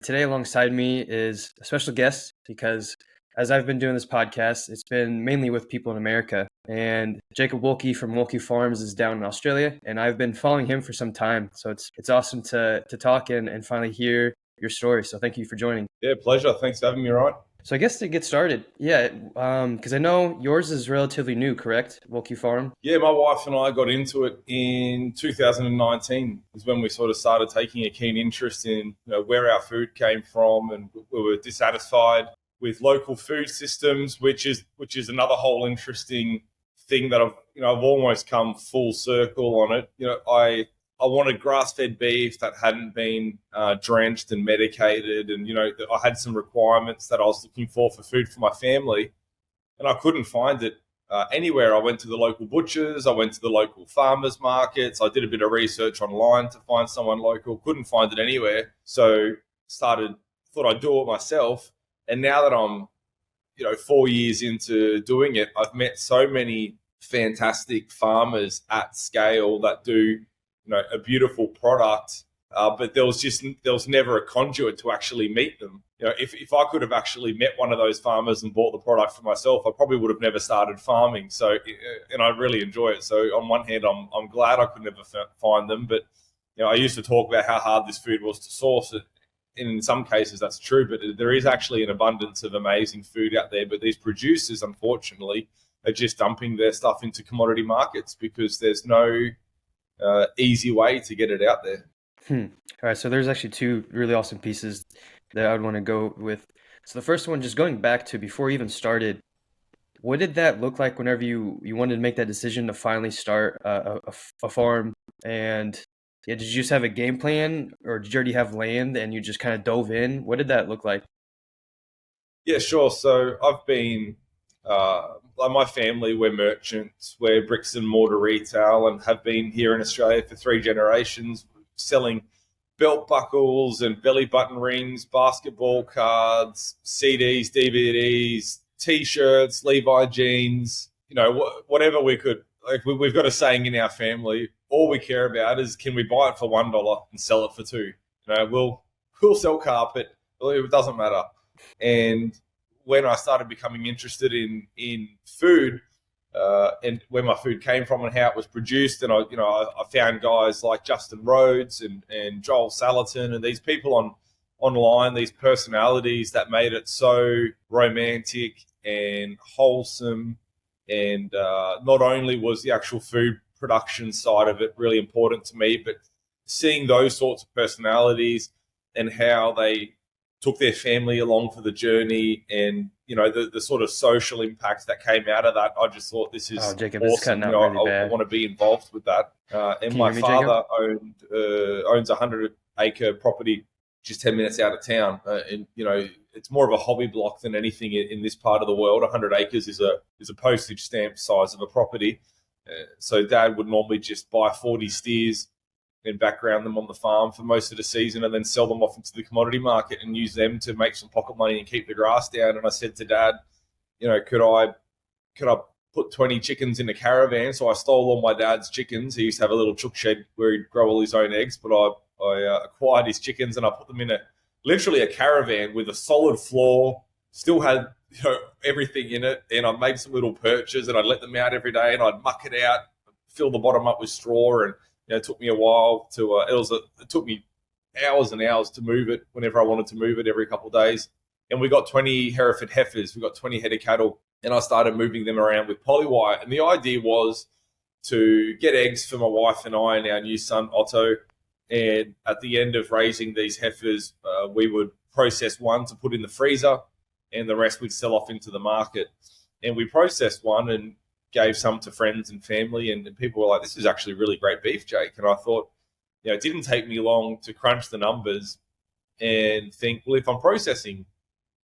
Today, alongside me is a special guest because as I've been doing this podcast, it's been mainly with people in America. And Jacob Wolki from Wolki Farms is down in Australia, and I've been following him for some time. So it's awesome to talk and finally hear your story. So thank you for joining. Yeah, pleasure. Thanks for having me, Ryan. So I guess to get started, because I know yours is relatively new, correct? Wolki Farm. Yeah, my wife and I got into it in 2019 is when we sort of started taking a keen interest in where our food came from, and we were dissatisfied with local food systems, which is another whole interesting thing that I've almost come full circle on it. I wanted grass-fed beef that hadn't been drenched and medicated, and I had some requirements that I was looking for food for my family, and I couldn't find it anywhere. I went to the local butchers, I went to the local farmers markets, I did a bit of research online to find someone local, couldn't find it anywhere. So thought I'd do it myself, and now that I'm 4 years into doing it, I've met so many fantastic farmers at scale that do a beautiful product, but there was never a conduit to actually meet them. If I could have actually met one of those farmers and bought the product for myself, I probably would have never started farming. So, and I really enjoy it. So on one hand, I'm glad I could never find them, but I used to talk about how hard this food was to source it. And in some cases that's true, but there is actually an abundance of amazing food out there. But these producers, unfortunately, are just dumping their stuff into commodity markets because there's no easy way to get it out there. All right, so there's actually two really awesome pieces that I would want to go with. So the first one, just going back to before you even started, what did that look like whenever you wanted to make that decision to finally start a farm? And did you just have a game plan, or did you already have land and you just kind of dove in? What did that look like? Yeah, sure. So I've been like my family, we're merchants, we're bricks and mortar retail, and have been here in Australia for 3 generations, selling belt buckles and belly button rings, basketball cards, CDs, DVDs, T-shirts, Levi jeans, whatever we could. Like we've got a saying in our family: all we care about is can we buy it for $1 and sell it for $2. We'll sell carpet. It doesn't matter. And when I started becoming interested in food and where my food came from and how it was produced, and I found guys like Justin Rhodes and Joel Salatin and these people online, these personalities that made it so romantic and wholesome. And not only was the actual food production side of it really important to me, but seeing those sorts of personalities and how they took their family along for the journey, and the sort of social impact that came out of that, I just thought this is Jacob, awesome. it's cutting out really bad. I want to be involved with that. And my father owns a 100-acre property just 10 minutes out of town, and it's more of a hobby block than anything in this part of the world. 100 acres is a postage stamp size of a property. So Dad would normally just buy 40 steers and background them on the farm for most of the season, and then sell them off into the commodity market and use them to make some pocket money and keep the grass down. And I said to Dad, could I put 20 chickens in a caravan? So I stole all my dad's chickens. He used to have a little chook shed where he'd grow all his own eggs, but I acquired his chickens and I put them in literally a caravan with a solid floor, still had everything in it, and I made some little perches and I'd let them out every day and I'd muck it out, fill the bottom up with straw, and it took me a while to. It took me hours and hours to move it whenever I wanted to move it every couple of days. And we got 20 Hereford heifers. We got 20 head of cattle, and I started moving them around with polywire. And the idea was to get eggs for my wife and I and our new son Otto. And at the end of raising these heifers, we would process one to put in the freezer, and the rest we'd sell off into the market. And we processed one and gave some to friends and family, and people were like, "This is actually really great beef, Jake." And I thought, it didn't take me long to crunch the numbers and think, well, if I'm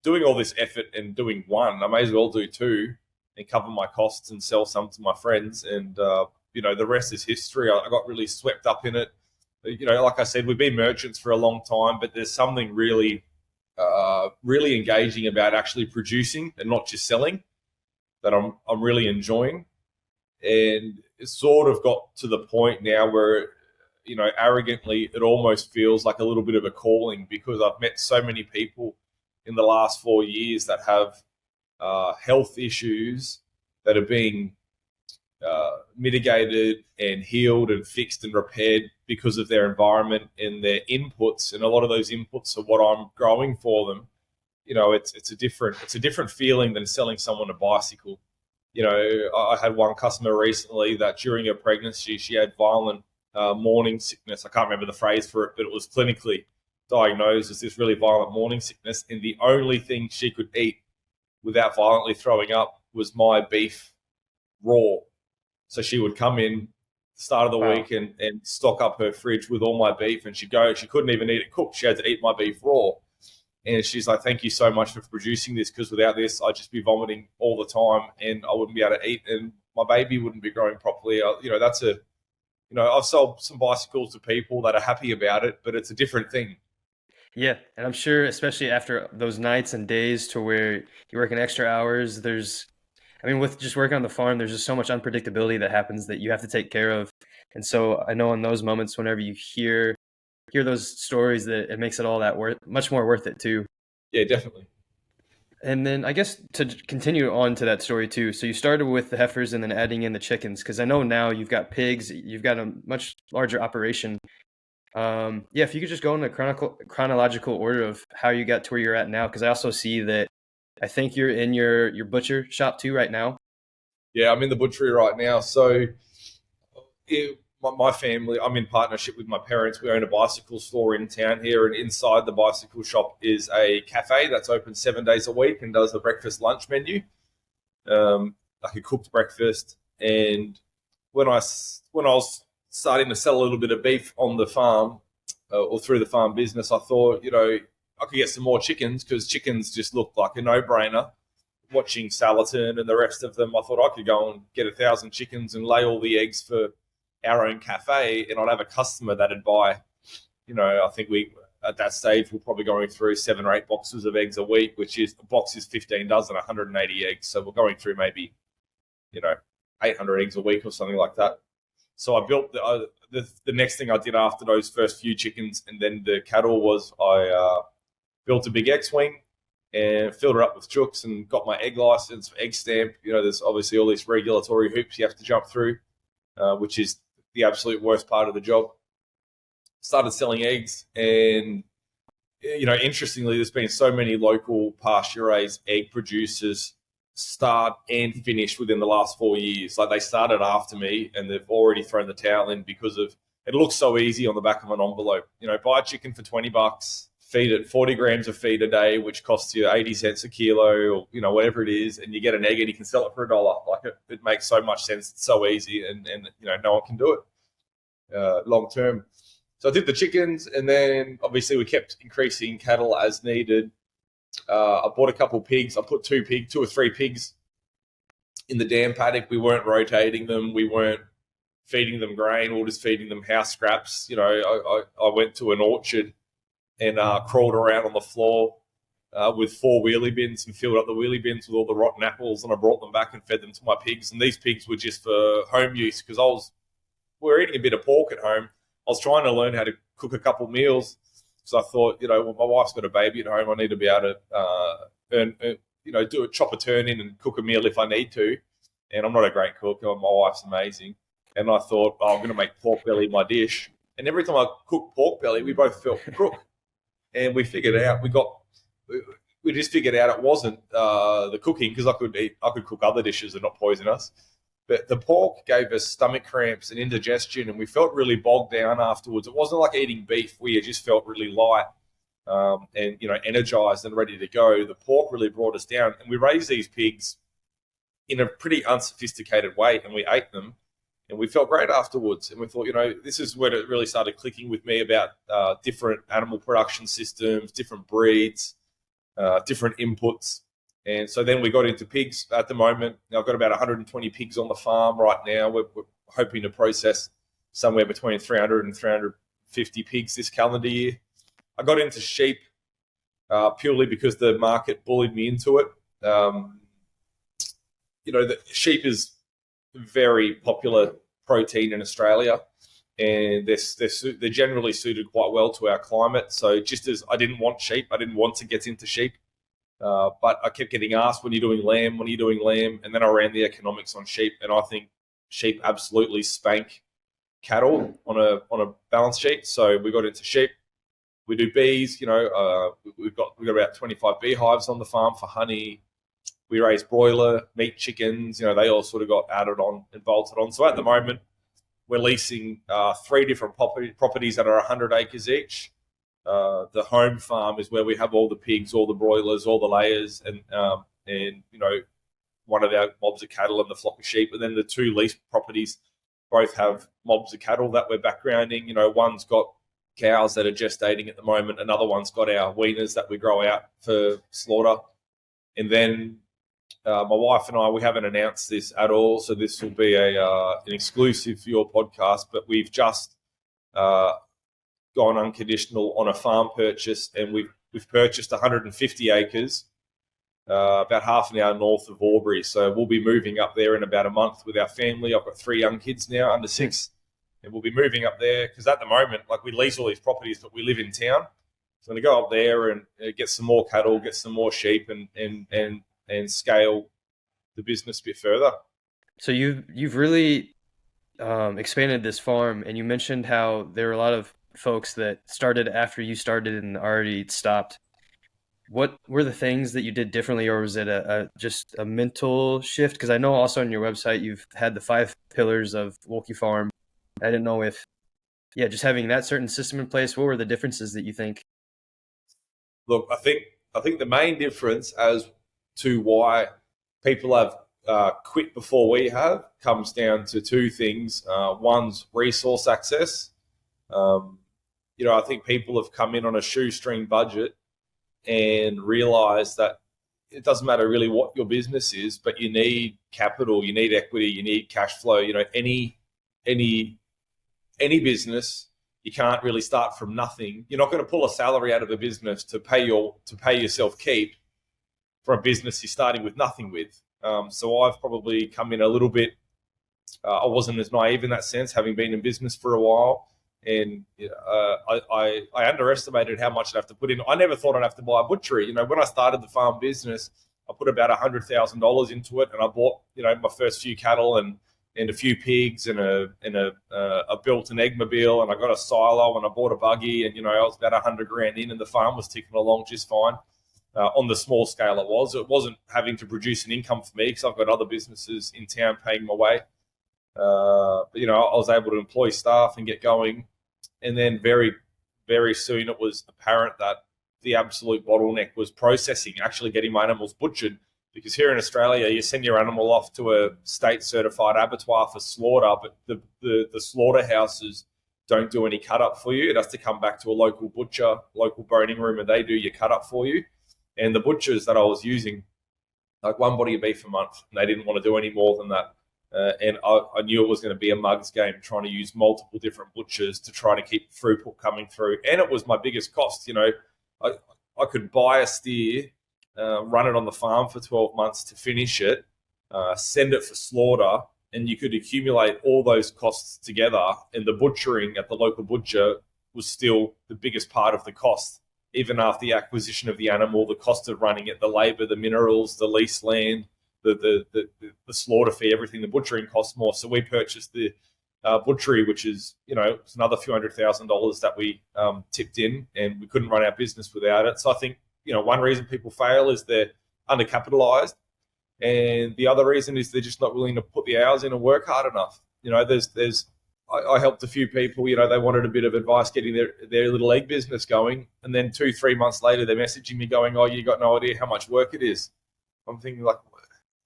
doing all this effort and doing one, I may as well do 2 and cover my costs and sell some to my friends. And the rest is history. I got really swept up in it. Like I said, we've been merchants for a long time, but there's something really engaging about actually producing and not just selling that I'm really enjoying. And it sort of got to the point now where arrogantly, it almost feels like a little bit of a calling, because I've met so many people in the last 4 years that have health issues that are being mitigated and healed and fixed and repaired because of their environment and their inputs. And a lot of those inputs are what I'm growing for them. It's a different feeling than selling someone a bicycle. I had one customer recently that during her pregnancy, she had violent morning sickness. I can't remember the phrase for it, but it was clinically diagnosed as this really violent morning sickness. And the only thing she could eat without violently throwing up was my beef raw. So she would come in start of the Wow. week and stock up her fridge with all my beef, and she'd go, she couldn't even eat it cooked. She had to eat my beef raw. And she's like, thank you so much for producing this, because without this, I'd just be vomiting all the time and I wouldn't be able to eat, and my baby wouldn't be growing properly. I've sold some bicycles to people that are happy about it, but it's a different thing. Yeah, and I'm sure, especially after those nights and days to where you're working extra hours, I mean, with just working on the farm, there's just so much unpredictability that happens that you have to take care of. And so I know in those moments, whenever you hear those stories, that it makes it all that much more worth it too. Yeah, definitely. And then I guess to continue on to that story too. So you started with the heifers and then adding in the chickens, because I know now you've got pigs, you've got a much larger operation. Yeah, if you could just go in the chronological order of how you got to where you're at now, because I also see that I think you're in your butcher shop too right now. Yeah, I'm in the butchery right now. So my family, I'm in partnership with my parents. We own a bicycle store in town here, and inside the bicycle shop is a cafe that's open 7 days a week and does the breakfast lunch menu, like a cooked breakfast. And when I was starting to sell a little bit of beef on the farm, or through the farm business, I thought, I could get some more chickens, because chickens just looked like a no-brainer. Watching Salatin and the rest of them, I thought I could go and get 1,000 chickens and lay all the eggs for our own cafe, and I'd have a customer that'd buy, I think we at that stage we're probably going through 7 or 8 boxes of eggs a week, which is a box is 15 dozen, 180 eggs. So we're going through maybe, you know, 800 eggs a week or something like that. So I built the next thing I did after those first few chickens and then the cattle was I built a big X-wing and filled it up with chooks and got my egg license, egg stamp. There's obviously all these regulatory hoops you have to jump through, which is the absolute worst part of the job. Started selling eggs, and interestingly, there's been so many local pasture-raised egg producers start and finish within the last 4 years. Like, they started after me, and they've already thrown the towel in because of it looks so easy on the back of an envelope. Buy a chicken for $20, feed it 40 grams of feed a day, which costs you 80 cents a kilo, or whatever it is, and you get an egg and you can sell it for $1. Like, it makes so much sense. It's so easy, and no one can do it long term. So I did the chickens, and then obviously we kept increasing cattle as needed. I bought a couple of pigs. I put two or three pigs in the dam paddock. We weren't rotating them. We weren't feeding them grain. We were just feeding them house scraps. I went to an orchard and crawled around on the floor with 4 wheelie bins and filled up the wheelie bins with all the rotten apples, and I brought them back and fed them to my pigs. And these pigs were just for home use, because we were eating a bit of pork at home. I was trying to learn how to cook a couple meals, so I thought, well, my wife's got a baby at home. I need to be able to do a chop a turn in and cook a meal if I need to. And I'm not a great cook. My wife's amazing. And I thought, I'm going to make pork belly my dish. And every time I cooked pork belly, we both felt crook. And we figured out we just figured out it wasn't the cooking, because I could cook other dishes and not poison us. But the pork gave us stomach cramps and indigestion, and we felt really bogged down afterwards. It wasn't like eating beef. We just felt really light and energized and ready to go. The pork really brought us down, and we raised these pigs in a pretty unsophisticated way, and we ate them, and we felt great afterwards. And we thought, this is when it really started clicking with me about different animal production systems, different breeds, different inputs. And so then we got into pigs. At the moment, I've got about 120 pigs on the farm right now. We're hoping to process somewhere between 300 and 350 pigs this calendar year. I got into sheep purely because the market bullied me into it. The sheep is very popular protein in Australia. and they're generally suited quite well to our climate. So just as I didn't want sheep, I didn't want to get into sheep, but I kept getting asked, when are you doing lamb? When are you doing lamb? And then I ran the economics on sheep, and I think sheep absolutely spank cattle on a balance sheet. So we got into sheep. We do bees. We've got about 25 beehives on the farm for honey. We raise broiler, meat chickens. They all sort of got added on and bolted on. So at the moment, we're leasing 3 different properties that are 100 acres each. The home farm is where we have all the pigs, all the broilers, all the layers, and one of our mobs of cattle and the flock of sheep. And then the 2 leased properties both have mobs of cattle that we're backgrounding. One's got cows that are gestating at the moment. Another one's got our weaners that we grow out for slaughter. And then my wife and I, we haven't announced this at all, so this will be an exclusive for your podcast, but we've just gone unconditional on a farm purchase, and we've purchased 150 acres, about half an hour north of Albury. So we'll be moving up there in about a month with our family. I've got 3 young kids now, under 6, and we'll be moving up there because at the moment, we lease all these properties, but we live in town. So I'm going to go up there and get some more cattle, get some more sheep, and scale the business a bit further. So you've really expanded this farm, and you mentioned how there were a lot of folks that started after you started and already stopped. What were the things that you did differently, or was it just a mental shift? Because I know also on your website you've had the 5 pillars of Wolki Farm. I didn't know if, just having that certain system in place, what were the differences that you think? Look, I think the main difference as to why people have quit before we have comes down to 2 things. One's resource access. I think people have come in on a shoestring budget and realized that it doesn't matter really what your business is, but you need capital, you need equity, you need cash flow. Any business, you can't really start from nothing. You're not going to pull a salary out of a business to pay yourself keep for a business you're starting with nothing with. So I've probably come in a little bit. I wasn't as naive in that sense, having been in business for a while, and I underestimated how much I'd have to put in. I never thought I'd have to buy a butchery. When I started the farm business, I put about $100,000 into it, and I bought my first few cattle and a few pigs and a built-in eggmobile, and I got a silo and I bought a buggy, and I was about $100,000 in, and the farm was ticking along just fine. On the small scale it wasn't having to produce an income for me because I've got other businesses in town paying my way. But I was able to employ staff and get going. And then very, very soon it was apparent that the absolute bottleneck was processing, actually getting my animals butchered. Because here in Australia, you send your animal off to a state-certified abattoir for slaughter, but the slaughterhouses don't do any cut-up for you. It has to come back to a local butcher, local boning room, and they do your cut-up for you. And the butchers that I was using, 1 body of beef a month, and they didn't want to do any more than that. And I knew it was going to be a mug's game, trying to use multiple different butchers to try to keep throughput coming through. And it was my biggest cost. I could buy a steer, run it on the farm for 12 months to finish it, send it for slaughter, and you could accumulate all those costs together. And the butchering at the local butcher was still the biggest part of the cost. Even after the acquisition of the animal, the cost of running it, the labour, the minerals, the lease land, the slaughter fee, everything, the butchering costs more. So we purchased the butchery, which is, it's another few $100,000 that we tipped in, and we couldn't run our business without it. So I think, one reason people fail is they're undercapitalized, and the other reason is they're just not willing to put the hours in and work hard enough. I helped a few people, they wanted a bit of advice getting their little egg business going. And then 2-3 months later, they're messaging me going, "Oh, you got no idea how much work it is." I'm thinking,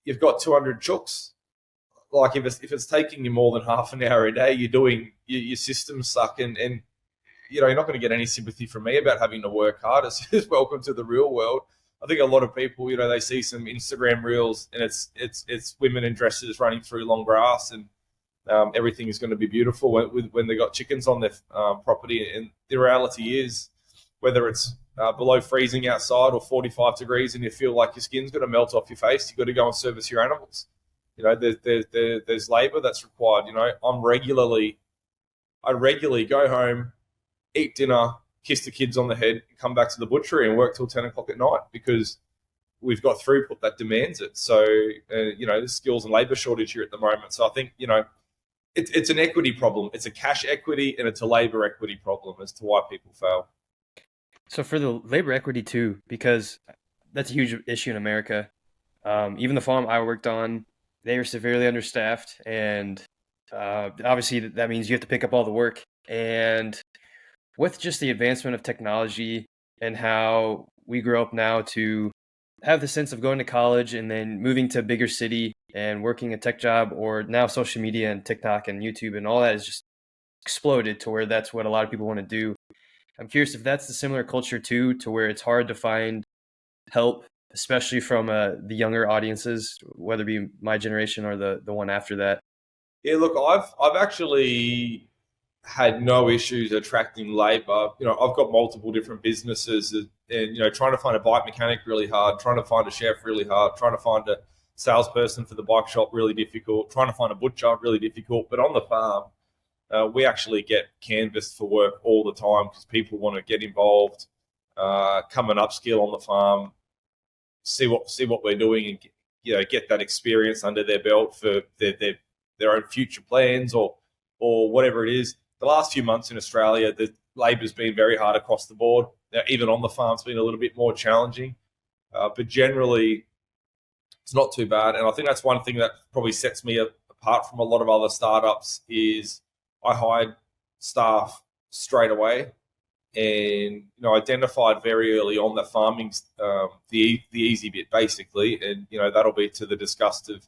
you've got 200 chooks. If it's taking you more than half an hour a day, your systems suck. And you're not going to get any sympathy from me about having to work hard. It's just welcome to the real world. I think a lot of people, they see some Instagram reels and it's women in dresses running through long grass, and everything is going to be beautiful when they got chickens on their property. And the reality is, whether it's below freezing outside or 45 degrees and you feel like your skin's going to melt off your face, you've got to go and service your animals. There's labour that's required. I'm regularly I regularly go home, eat dinner, kiss the kids on the head, come back to the butchery and work till 10 o'clock at night because we've got throughput that demands it. So, there's skills and labor shortage here at the moment. So I think, it's an equity problem. It's a cash equity and it's a labor equity problem as to why people fail. So for the labor equity too, because that's a huge issue in America. Even the farm I worked on, they were severely understaffed, and obviously that means you have to pick up all the work. And with just the advancement of technology and how we grew up now to have the sense of going to college and then moving to a bigger city and working a tech job, or now social media and TikTok and YouTube and all that has just exploded to where that's what a lot of people want to do. I'm curious if that's the similar culture too, to where it's hard to find help, especially from the younger audiences, whether it be my generation or the one after that. Yeah, look, I've actually had no issues attracting labour. I've got multiple different businesses, and trying to find a bike mechanic really hard, trying to find a chef really hard, trying to find a salesperson for the bike shop really difficult, trying to find a butcher really difficult. But on the farm, we actually get canvassed for work all the time because people want to get involved, come and upskill on the farm, see what we're doing, and get that experience under their belt for their own future plans or whatever it is. The last few months in Australia, the labour's been very hard across the board. Now, even on the farm, it's been a little bit more challenging, but generally, it's not too bad. And I think that's one thing that probably sets me apart from a lot of other startups is I hired staff straight away, and identified very early on that farming's the easy bit basically, and that'll be to the disgust of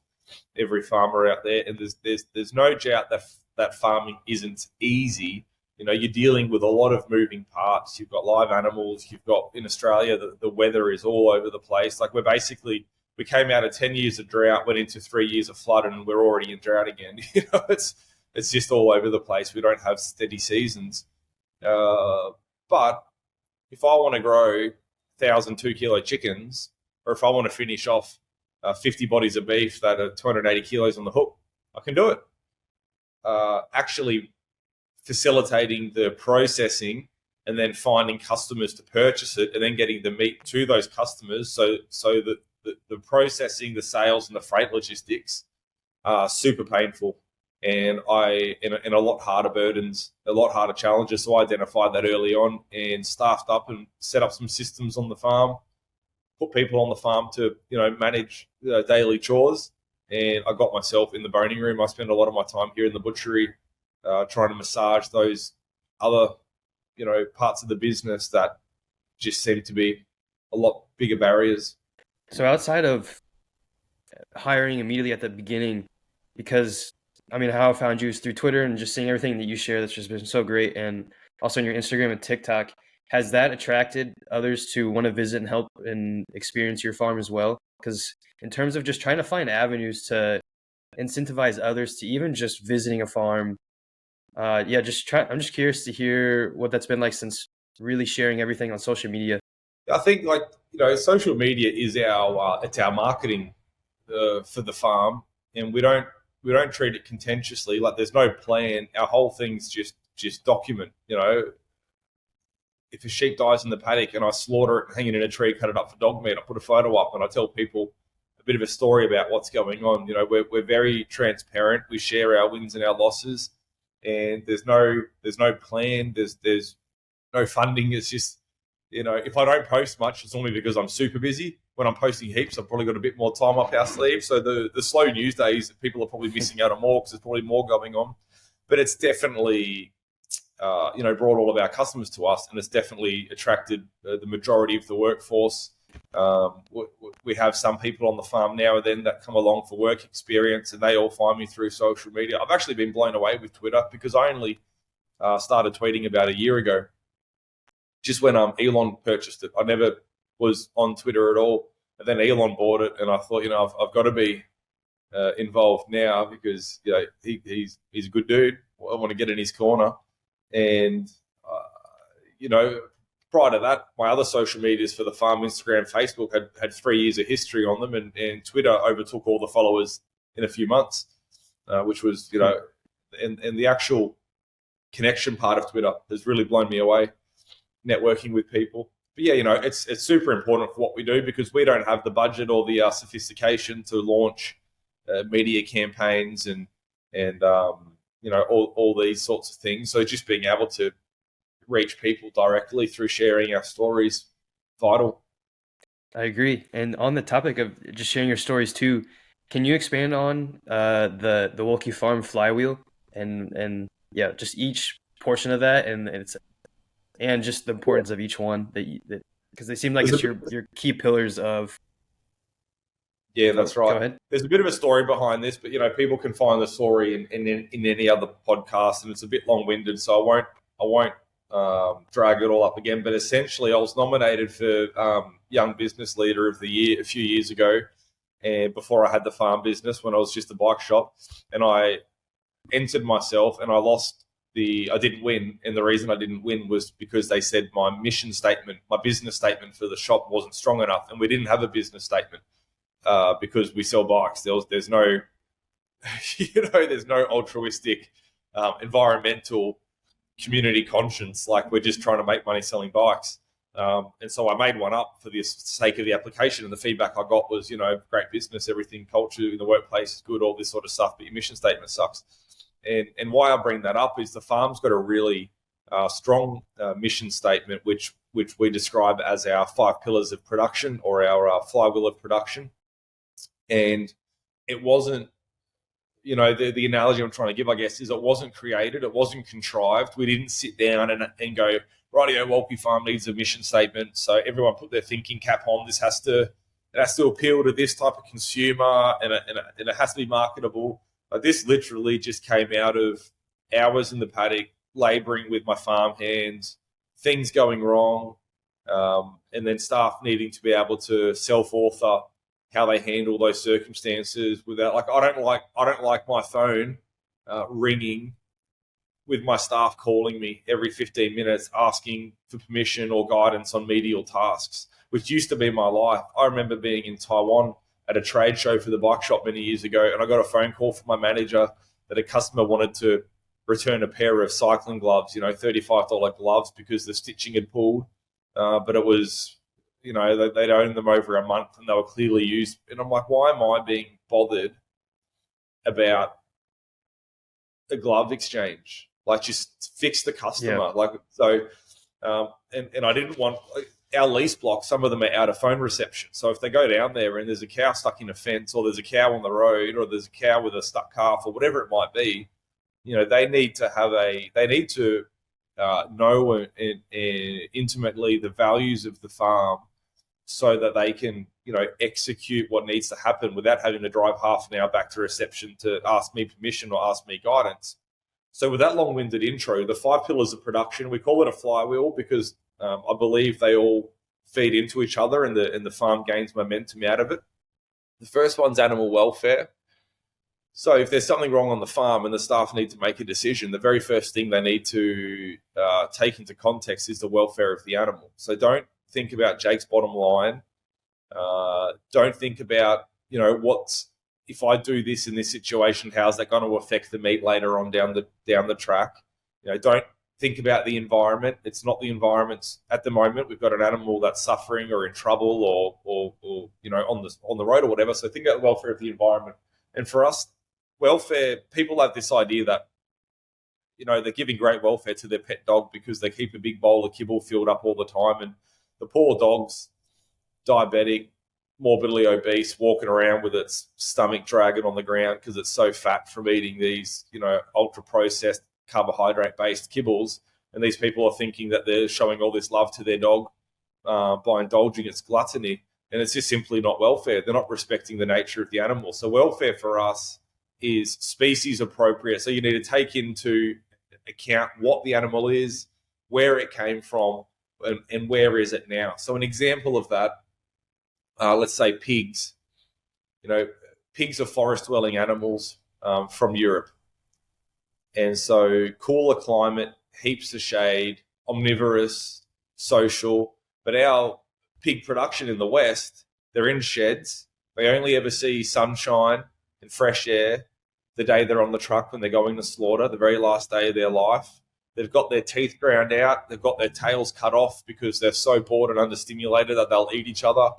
every farmer out there. And there's no doubt that farming isn't easy. You're dealing with a lot of moving parts. You've got live animals. You've got, in Australia, the weather is all over the place. Like we came out of 10 years of drought, went into 3 years of flood, and we're already in drought again. It's just all over the place. We don't have steady seasons. But if I want to grow 1,000 2-kilo chickens, or if I want to finish off 50 bodies of beef that are 280 kilos on the hook, I can do it. Actually facilitating the processing and then finding customers to purchase it and then getting the meat to those customers so that the processing, the sales, and the freight logistics are super painful. And a lot harder burdens, a lot harder challenges. So I identified that early on and staffed up and set up some systems on the farm, put people on the farm to manage daily chores. And I got myself in the boning room. I spend a lot of my time here in the butchery, trying to massage those other parts of the business that just seem to be a lot bigger barriers. So outside of hiring immediately at the beginning, because how I found you is through Twitter and just seeing everything that you share that's just been so great. And also on your Instagram and TikTok, has that attracted others to want to visit and help and experience your farm as well? Because in terms of just trying to find avenues to incentivize others to even just visiting a farm, I'm just curious to hear what that's been like since really sharing everything on social media. I think social media is it's our marketing for the farm, and we don't treat it contentiously. Like there's no plan. Our whole thing's just document. If a sheep dies in the paddock and I slaughter it, hang it in a tree, cut it up for dog meat, I put a photo up and I tell people a bit of a story about what's going on. We're very transparent. We share our wins and our losses, and there's no plan. There's no funding. It's just if I don't post much, it's only because I'm super busy. When I'm posting heaps, I've probably got a bit more time up our sleeve. So the slow news days, people are probably missing out on more because there's probably more going on. But it's definitely, brought all of our customers to us, and it's definitely attracted the majority of the workforce. We have some people on the farm now and then that come along for work experience, and they all find me through social media. I've actually been blown away with Twitter because I only started tweeting about a year ago, just when Elon purchased it. I never was on Twitter at all. And then Elon bought it, and I thought, I've got to be involved now because he's a good dude. I want to get in his corner. And prior to that, my other social medias for the farm, Instagram, Facebook, had 3 years of history on them, and Twitter overtook all the followers in a few months, which was and the actual connection part of Twitter has really blown me away, networking with people. But yeah, it's super important for what we do because we don't have the budget or the sophistication to launch media campaigns and all these sorts of things. So just being able to reach people directly through sharing our stories, vital. I agree. And on the topic of just sharing your stories too, can you expand on the Wolki Farm Flywheel and yeah, just each portion of that and just the Yeah. importance of each one that because they seem like There's a it's bit, your key pillars of. yeah, Oh, that's go right. ahead. There's a bit of a story behind this, but people can find the story in any other podcast, and it's a bit long-winded, so I won't drag it all up again. But essentially, I was nominated for Young Business Leader of the Year a few years ago, and before I had the farm business, when I was just a bike shop, and I entered myself, and I didn't win, and the reason I didn't win was because they said my mission statement, my business statement for the shop wasn't strong enough, and we didn't have a business statement because we sell bikes. There's no, there's no altruistic, environmental, community conscience. Like we're just trying to make money selling bikes. And so I made one up for the sake of the application, and the feedback I got was, great business, everything, culture in the workplace is good, all this sort of stuff, but your mission statement sucks. And why I bring that up is the farm's got a really strong mission statement, which we describe as our 5 pillars of production, or our flywheel of production. And it wasn't, the analogy I'm trying to give, I guess, is it wasn't created, it wasn't contrived. We didn't sit down and go, rightio, Wolki Farm needs a mission statement, so everyone put their thinking cap on. It has to appeal to this type of consumer, and it has to be marketable. Like, this literally just came out of hours in the paddock, labouring with my farm hands, things going wrong, and then staff needing to be able to self-author how they handle those circumstances without, like, I don't like my phone ringing with my staff calling me every 15 minutes asking for permission or guidance on medial tasks, which used to be my life. I remember being in Taiwan at a trade show for the bike shop many years ago, and I got a phone call from my manager that a customer wanted to return a pair of cycling gloves, $35 gloves, because the stitching had pulled, but it was, they'd owned them over a month and they were clearly used. And I'm like, why am I being bothered about a glove exchange? Like, just fix the customer. Yeah. Like, so, and I didn't want, our lease blocks, some of them are out of phone reception. So if they go down there and there's a cow stuck in a fence, or there's a cow on the road, or there's a cow with a stuck calf, or whatever it might be, they need to know intimately the values of the farm, so that they can, execute what needs to happen without having to drive half an hour back to reception to ask me permission or ask me guidance. So with that long-winded intro, the 5 pillars of production, we call it a flywheel because I believe they all feed into each other, and the farm gains momentum out of it. The first one's animal welfare. So if there's something wrong on the farm and the staff need to make a decision, the very first thing they need to take into context is the welfare of the animal. So don't think about Jake's bottom line. Don't think about, if I do this in this situation, how's that going to affect the meat later on down the track? Don't think about the environment. It's not the environment at the moment. We've got an animal that's suffering or in trouble, or on the road or whatever. So think about the welfare of the environment. And for us, welfare, people have this idea that, they're giving great welfare to their pet dog because they keep a big bowl of kibble filled up all the time, and the poor dog's diabetic, morbidly obese, walking around with its stomach dragging on the ground because it's so fat from eating these, ultra processed carbohydrate based kibbles. And these people are thinking that they're showing all this love to their dog by indulging its gluttony. And it's just simply not welfare. They're not respecting the nature of the animal. So welfare for us is species appropriate. So you need to take into account what the animal is, where it came from, and where is it now. So an example of that, let's say pigs. Pigs are forest-dwelling animals from Europe. And so cooler climate, heaps of shade, omnivorous, social. But our pig production in the West, they're in sheds. They only ever see sunshine and fresh air the day they're on the truck when they're going to slaughter, the very last day of their life. They've got their teeth ground out. They've got their tails cut off because they're so bored and understimulated that they'll eat each other.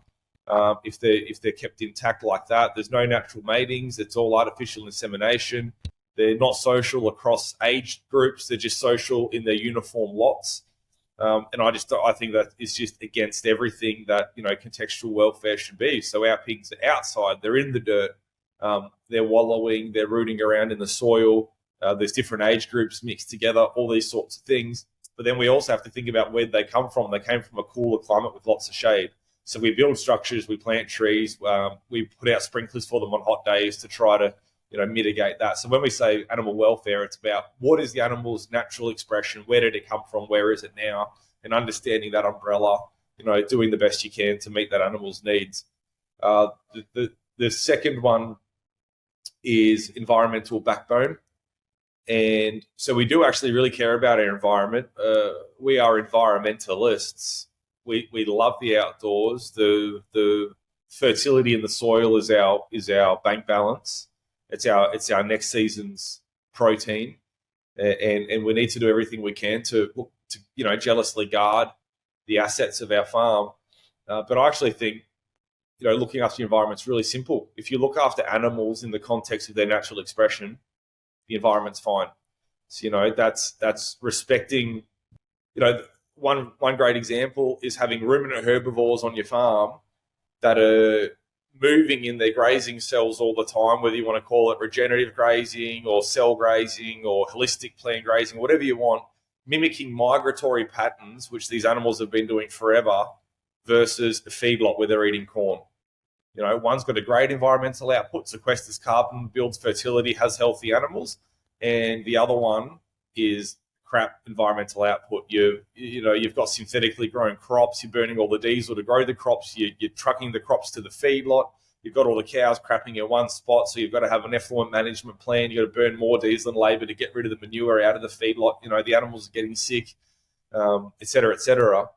If they're kept intact like that, there's no natural matings. It's all artificial insemination. They're not social across age groups. They're just social in their uniform lots. And I think that is just against everything that contextual welfare should be. So our pigs are outside. They're in the dirt. They're wallowing. They're rooting around in the soil. There's different age groups mixed together. All these sorts of things. But then we also have to think about where they come from. They came from a cooler climate with lots of shade. So we build structures. We plant trees. We put out sprinklers for them on hot days to try to mitigate that. So when we say animal welfare, it's about what is the animal's natural expression, where did it come from, where is it now, and understanding that umbrella, doing the best you can to meet that animal's needs. The second one is environmental backbone. And so we do actually really care about our environment. We are environmentalists. We love the outdoors. The fertility in the soil is our bank balance. It's our next season's protein, and we need to do everything we can to jealously guard the assets of our farm. But I actually think looking after the environment is really simple. If you look after animals in the context of their natural expression, the environment's fine. So that's respecting. One great example is having ruminant herbivores on your farm that are moving in their grazing cells all the time, whether you want to call it regenerative grazing or cell grazing or holistic plant grazing, whatever you want, mimicking migratory patterns, which these animals have been doing forever, versus a feedlot where they're eating corn. One's got a great environmental output, sequesters carbon, builds fertility, has healthy animals, and the other one is crap environmental output. You've got synthetically grown crops. You're burning all the diesel to grow the crops. You're trucking the crops to the feedlot. You've got all the cows crapping in one spot, so you've got to have an effluent management plan. You've got to burn more diesel and labour to get rid of the manure out of the feedlot. The animals are getting sick, et cetera, et cetera.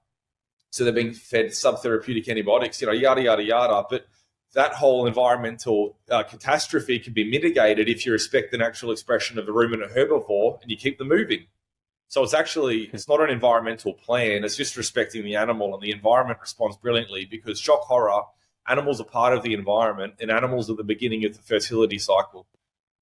So they're being fed subtherapeutic antibiotics, yada, yada, yada. But that whole environmental catastrophe can be mitigated if you respect the natural expression of a ruminant herbivore and you keep them moving. So it's not an environmental plan. It's just respecting the animal, and the environment responds brilliantly because, shock horror, animals are part of the environment, and animals are the beginning of the fertility cycle.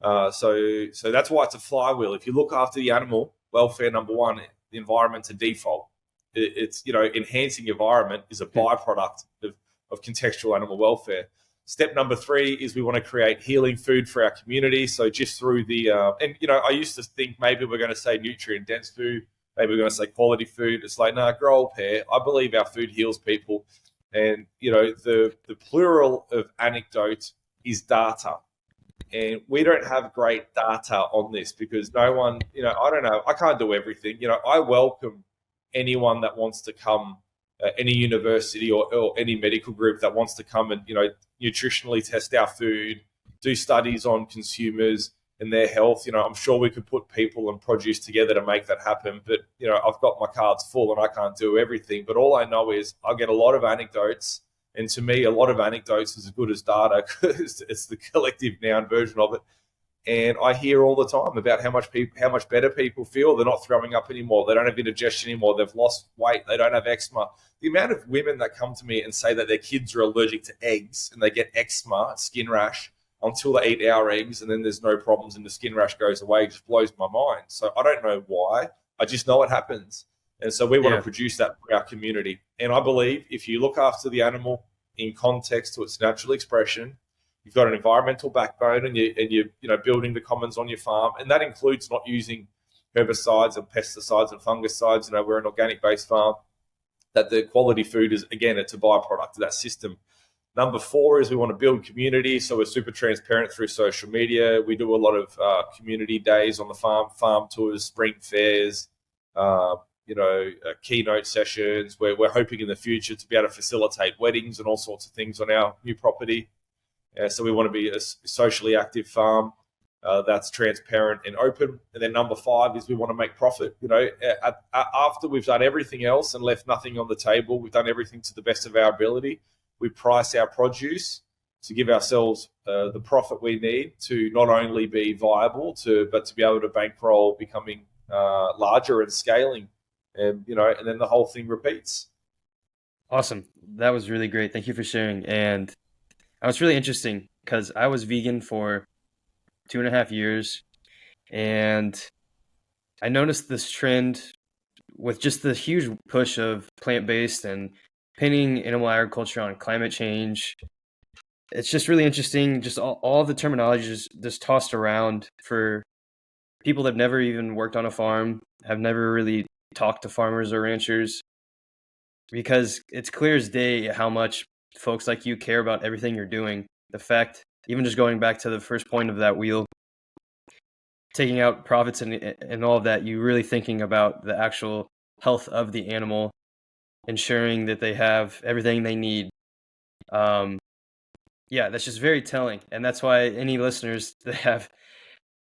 So that's why it's a flywheel. If you look after the animal, welfare number one, the environment's a default. It's enhancing environment is a byproduct of contextual animal welfare. Step number 3 is we want to create healing food for our community. So just through I used to think maybe we're going to say nutrient dense food, maybe we're going to say quality food. It's like, no, grow old pear. I believe our food heals people. And, the plural of anecdote is data. And we don't have great data on this because no one, I don't know, I can't do everything. I welcome anyone that wants to come, any university or any medical group that wants to come and, nutritionally test our food, do studies on consumers and their health. I'm sure we could put people and produce together to make that happen. But, I've got my cards full and I can't do everything. But all I know is I get a lot of anecdotes. And to me, a lot of anecdotes is as good as data because it's the collective noun version of it. And I hear all the time about how much better people feel. They're not throwing up anymore. They don't have indigestion anymore. They've lost weight. They don't have eczema. The amount of women that come to me and say that their kids are allergic to eggs and they get eczema, skin rash, until they eat our eggs and then there's no problems and the skin rash goes away, just blows my mind. So I don't know why. I just know it happens. And so we want to produce that for our community. And I believe if you look after the animal in context to its natural expression, you've got an environmental backbone and you're building the commons on your farm. And that includes not using herbicides and pesticides and fungicides. We're an organic-based farm. That the quality food is, again, it's a byproduct of that system. Number 4 is we want to build community. So we're super transparent through social media. We do a lot of community days on the farm tours, spring fairs, keynote sessions where we're hoping in the future to be able to facilitate weddings and all sorts of things on our new property. So we want to be a socially active farm that's transparent and open. And then number 5 is we want to make profit. After we've done everything else and left nothing on the table, we've done everything to the best of our ability. We price our produce to give ourselves the profit we need to not only be viable, but to be able to bankroll becoming larger and scaling, and and then the whole thing repeats. Awesome. That was really great. Thank you for sharing. And it's really interesting because I was vegan for 2.5 years, and I noticed this trend with just the huge push of plant-based and pinning animal agriculture on climate change. It's just really interesting. Just all the terminology just tossed around for people that have never even worked on a farm, have never really talked to farmers or ranchers, because it's clear as day how much folks like you care about everything you're doing. The fact, even just going back to the first point of that wheel, taking out profits and all of that, you really thinking about the actual health of the animal, ensuring that they have everything they need. Um, yeah, that's just very telling. And that's why any listeners that have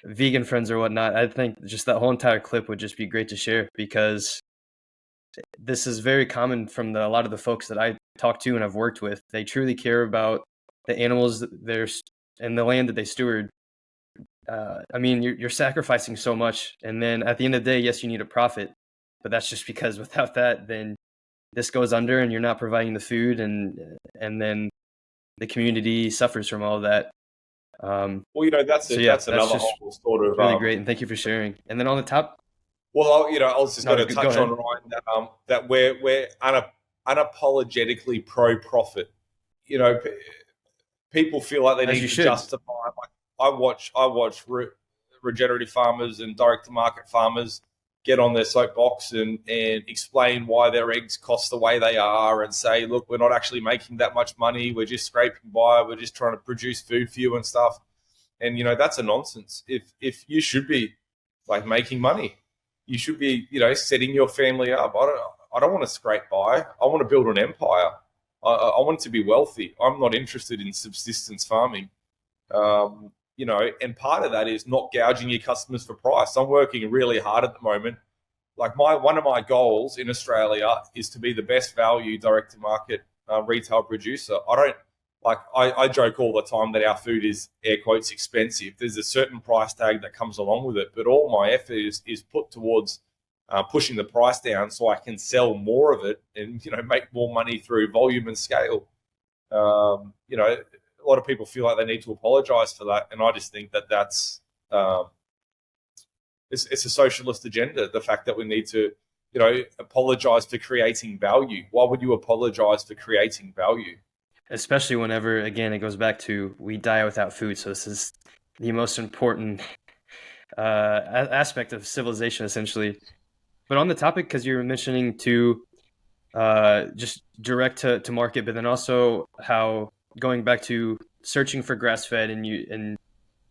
vegan friends or whatnot, I think just that whole entire clip would just be great to share, because this is very common from a lot of the folks that I talk to and I've worked with. They truly care about the animals and the land that they steward. I mean, you're sacrificing so much, and then at the end of the day, yes, you need a profit, but that's just because without that, then this goes under, and you're not providing the food, and then the community suffers from all of that. Well, that's So it. yeah, That's that's another just whole sort of. really great, and thank you for sharing. And then on the top, Well, I was just no, going to go touch on, ahead. Ryan, that we're unapologetically pro-profit. You know, people feel like they As need you to should. justify. Like I watch regenerative farmers and direct to market farmers get on their soapbox and explain why their eggs cost the way they are, and say, look, we're not actually making that much money. We're just scraping by. We're just trying to produce food for you and stuff. And that's a nonsense. If you should be like making money, you should be setting your family up. I don't want to scrape by. I want to build an empire. I want to be wealthy. I'm not interested in subsistence farming. And part of that is not gouging your customers for price. I'm working really hard at the moment. Like one of my goals in Australia is to be the best value direct to market retail producer. I joke all the time that our food is air quotes expensive. There's a certain price tag that comes along with it, but all my effort is put towards pushing the price down so I can sell more of it and make more money through volume and scale. A lot of people feel like they need to apologize for that, and I just think that that's it's a socialist agenda. The fact that we need to apologize for creating value. Why would you apologize for creating value? Especially whenever, again, it goes back to we die without food. So this is the most important aspect of civilization, essentially. But on the topic, because you were mentioning to just direct to market, but then also how going back to searching for grass fed, and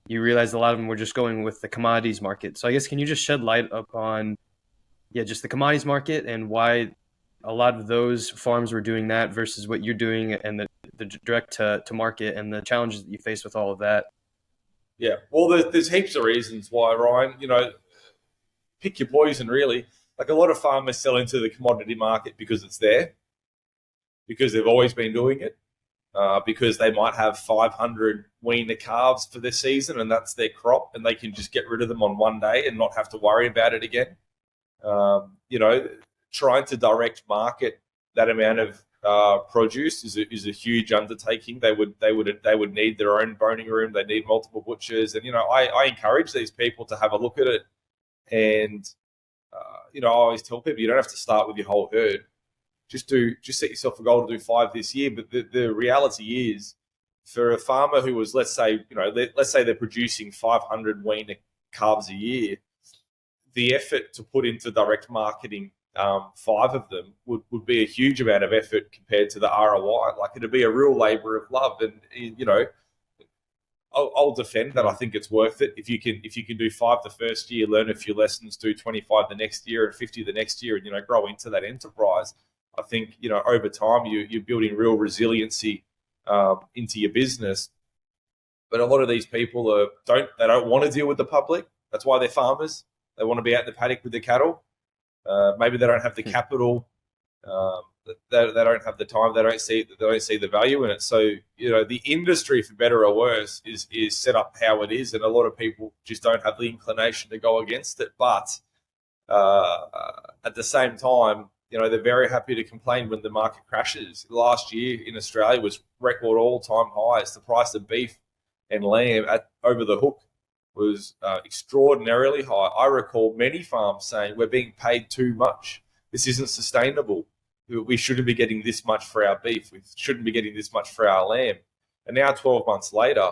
you realized a lot of them were just going with the commodities market. So I guess, can you just shed light upon just the commodities market and why a lot of those farms were doing that versus what you're doing, and the direct to market, and the challenges that you face with all of that? Yeah, well, there's heaps of reasons why, Ryan. Pick your poison, really. Like, a lot of farmers sell into the commodity market because it's there, because they've always been doing it, because they might have 500 weaner calves for their season, and that's their crop, and they can just get rid of them on one day and not have to worry about it again. Trying to direct market that amount of produce is a huge undertaking. They would need their own boning room. They need multiple butchers, and I encourage these people to have a look at it. And I always tell people, you don't have to start with your whole herd. Just set yourself a goal to do 5 this year. But the reality is, for a farmer who was, let's say they're producing 500 weaner calves a year, the effort to put into direct marketing 5 of them would be a huge amount of effort compared to the ROI. Like, it'd be a real labor of love, and I'll defend that. I think it's worth it if you can do 5 the first year, learn a few lessons, do 25 the next year, and 50 the next year, and grow into that enterprise. I think over time you're building real resiliency into your business. But a lot of these people don't want to deal with the public. That's why they're farmers. They want to be out in the paddock with the cattle. Maybe they don't have the capital. They don't have the time. They don't see the value in it. So the industry, for better or worse, is set up how it is, and a lot of people just don't have the inclination to go against it. But At the same time, they're very happy to complain when the market crashes. Last year in Australia was record all-time highs. The price of beef and lamb over the hook was extraordinarily high. I recall many farms saying we're being paid too much. This isn't sustainable. We shouldn't be getting this much for our beef. We shouldn't be getting this much for our lamb. And now, 12 months later,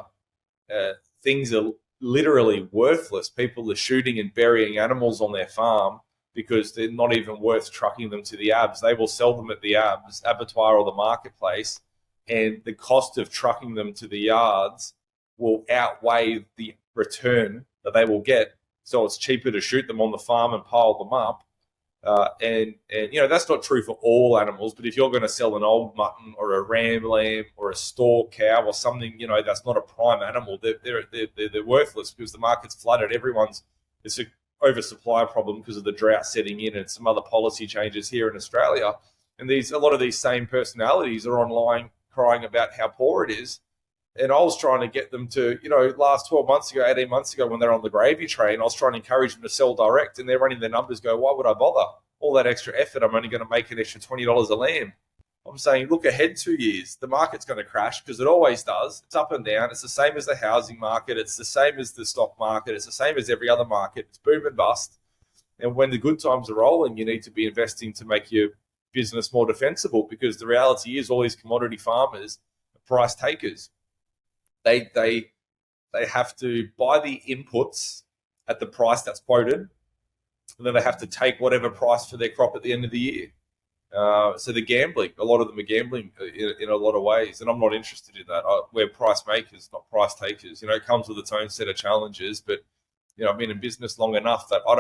things are literally worthless. People are shooting and burying animals on their farm because they're not even worth trucking them to the ABS. They will sell them at the ABS, abattoir, or the marketplace, and the cost of trucking them to the yards will outweigh the return that they will get. So it's cheaper to shoot them on the farm and pile them up. And that's not true for all animals, but if you're going to sell an old mutton or a ram lamb or a store cow or something, that's not a prime animal, they're worthless because the market's flooded. It's an oversupply problem because of the drought setting in and some other policy changes here in Australia. And a lot of these same personalities are online crying about how poor it is. And I was trying to get them to, last 12 months ago, 18 months ago, when they're on the gravy train, I was trying to encourage them to sell direct, and they're running their numbers, go, why would I bother? All that extra effort, I'm only going to make an extra $20 a lamb. I'm saying, look ahead 2 years. The market's going to crash because it always does. It's up and down. It's the same as the housing market. It's the same as the stock market. It's the same as every other market. It's boom and bust. And when the good times are rolling, you need to be investing to make your business more defensible, because the reality is all these commodity farmers are price takers. They have to buy the inputs at the price that's quoted, and then they have to take whatever price for their crop at the end of the year. So they're gambling. A lot of them are gambling in a lot of ways, and I'm not interested in that. We're price makers, not price takers. It comes with its own set of challenges, but I've been in business long enough that I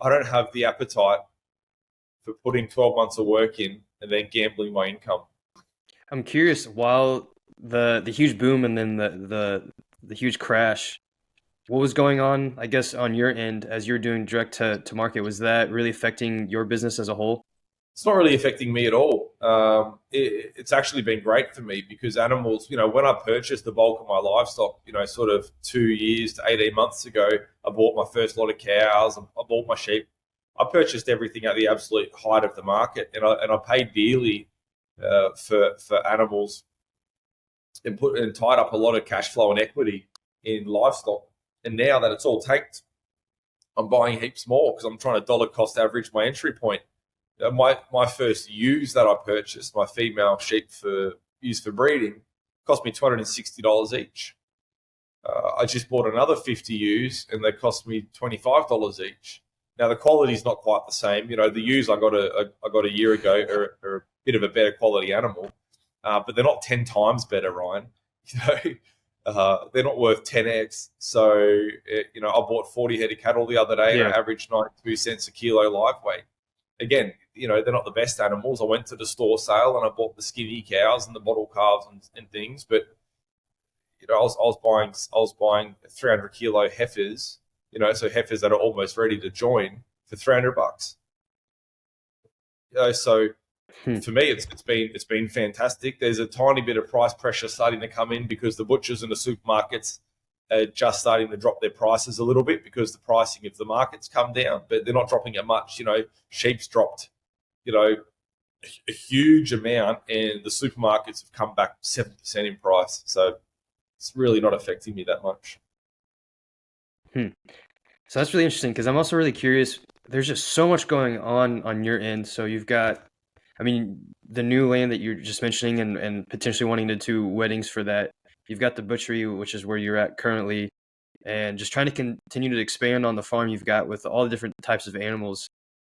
don't have the appetite for putting 12 months of work in and then gambling my income. I'm curious, while the huge boom and then the huge crash, what was going on, I guess, on your end as you're doing direct to market? Was that really affecting your business as a whole? It's not really affecting me at all. It's actually been great for me because animals, when I purchased the bulk of my livestock, sort of 2 years to 18 months ago, I bought my first lot of cows, I bought my sheep. I purchased everything at the absolute height of the market, and I paid dearly for animals, and tied up a lot of cash flow and equity in livestock. And now that it's all tanked, I'm buying heaps more because I'm trying to dollar cost average my entry point. My first ewes that I purchased, my female sheep used for breeding, cost me $260 each. I just bought another 50 ewes, and they cost me $25 each. Now the quality is not quite the same. The ewes I got a year ago are a bit of a better quality animal, but they're not 10 times better, Ryan. They're not worth 10x. So I bought 40 head of cattle the other day, and I averaged 92 cents a kilo live weight. Again, they're not the best animals. I went to the store sale and I bought the skinny cows and the bottle calves and things, but I was buying 300 kilo heifers, so heifers that are almost ready to join for $300. So for me, it's been fantastic. There's a tiny bit of price pressure starting to come in because the butchers and the supermarkets are just starting to drop their prices a little bit because the pricing of the market's come down, but they're not dropping it much. Sheep's dropped, a huge amount, and the supermarkets have come back 7% in price. So it's really not affecting me that much. So that's really interesting because I'm also really curious. There's just so much going on your end. So you've got, the new land that you're just mentioning and potentially wanting to do weddings for that. You've got the butchery, which is where you're at currently, and just trying to continue to expand on the farm you've got with all the different types of animals.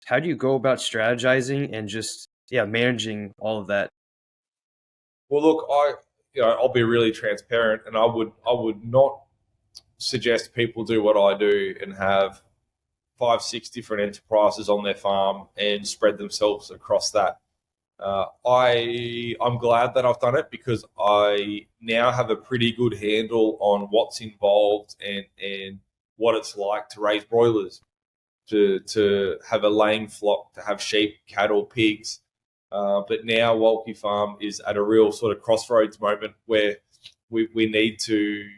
How do you go about strategizing and just managing all of that? Well, look, I'll be really transparent, and I would not suggest people do what I do and have 5-6 different enterprises on their farm and spread themselves across that. I'm glad that I've done it because I now have a pretty good handle on what's involved and what it's like to raise broilers, to have a laying flock, to have sheep, cattle, pigs. But now Wolki Farm is at a real sort of crossroads moment where we need to,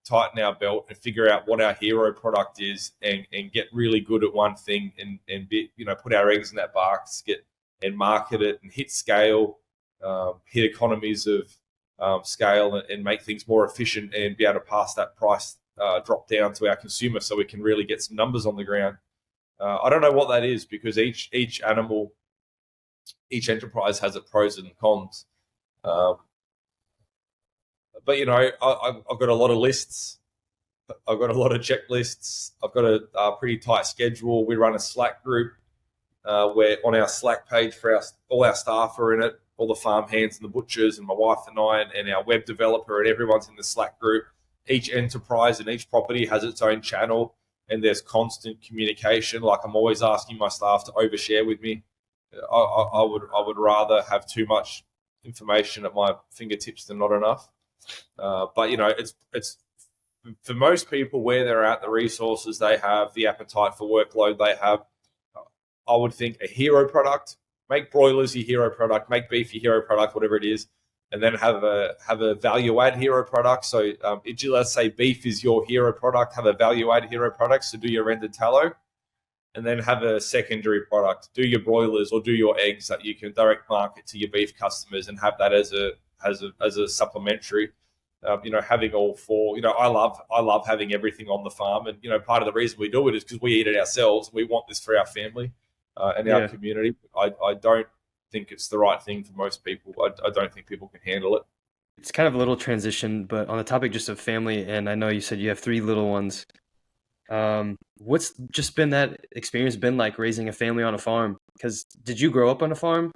tighten our belt and figure out what our hero product is, and get really good at one thing, and be, put our eggs in that basket and market it and hit scale, hit economies of scale, and make things more efficient, and be able to pass that price drop down to our consumer so we can really get some numbers on the ground. I don't know what that is, because each animal, each enterprise has its pros and cons. Um, but I've got a lot of lists. I've got a lot of checklists. I've got a pretty tight schedule. We run a Slack group where on our Slack page for all our staff are in it, all the farm hands and the butchers and my wife and I, and our web developer, and everyone's in the Slack group. Each enterprise and each property has its own channel, and there's constant communication. Like, I'm always asking my staff to overshare with me. I would rather have too much information at my fingertips than not enough. But it's for most people where they're at, the resources they have, the appetite for workload they have. I would think a hero product. Make broilers your hero product. Make beef your hero product, whatever it is, and then have a value add hero product. So let's say beef is your hero product. Have a value add hero product. So do your rendered tallow, and then have a secondary product. Do your broilers or do your eggs that you can direct market to your beef customers, and have that as a supplementary. Having all four. I love having everything on the farm, and part of the reason we do it is because we eat it ourselves. We want this for our family and our community. I don't think it's the right thing for most people. I don't think people can handle it. It's kind of a little transition, but on the topic just of family, and I know you said you have 3 little ones. What's just been that experience been like raising a family on a farm? Because did you grow up on a farm?